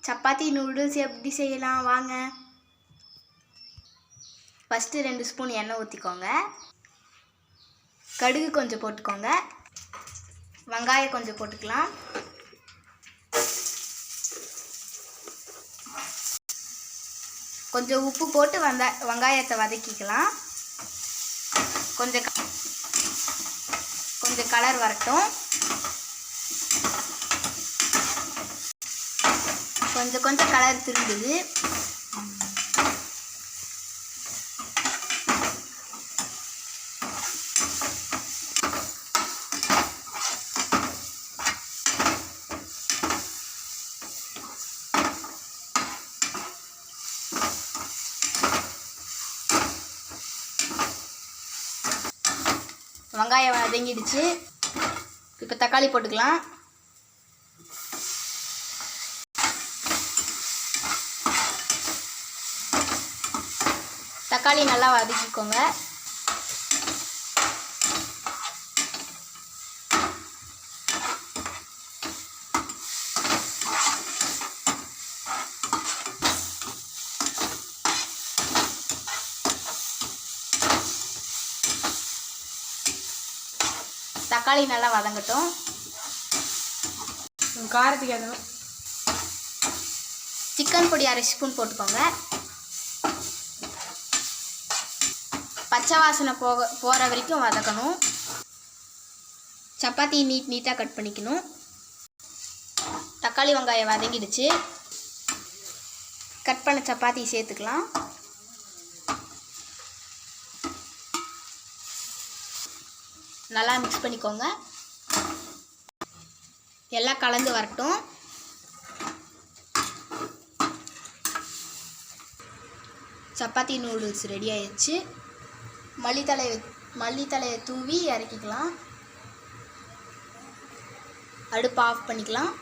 Chapati noodles எப்படி செய்யலாம் வாங்க. ஃபஸ்ட்டு 2 ஸ்பூன் எண்ணெய் ஊற்றிக்கோங்க. கடுகு கொஞ்சம் போட்டுக்கோங்க. வெங்காயம் கொஞ்சம் போட்டுக்கலாம். கொஞ்சம் உப்பு போட்டு வெங்காயத்தை வதக்கிக்கலாம். கொஞ்சம் கலர் வரட்டும். கொஞ்சம் கலர் திரும்புது. வெங்காயம் வதங்கிடுச்சு. இப்போ தக்காளி போட்டுக்கலாம். தக்காளி நல்லா வதக்கிக்கோங்க. தக்காளி நல்லா வதங்கட்டும். காரத்துக்கு ஏதாவது சிக்கன் பொடி 1/2 ஸ்பூன் போட்டுக்கோங்க. பச்சை வாசனை போகிற வரைக்கும் வதக்கணும். சப்பாத்தி நீட்டாக கட் பண்ணிக்கணும். தக்காளி வெங்காயம் வதங்கிடுச்சு. கட் பண்ண சப்பாத்தி சேர்த்துக்கலாம். நல்லா மிக்ஸ் பண்ணிக்கோங்க. எல்லாம் கலந்து வரட்டும். சப்பாத்தி நூடுல்ஸ் ரெடி ஆயிடுச்சு. மல்லித்தலையை தூவி இறக்கிக்கலாம். அடுப்பு ஆஃப் பண்ணிக்கலாம்.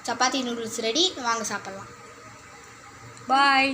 Chapati noodles ready. வாங்க சாப்பிட்லாம். பாய்.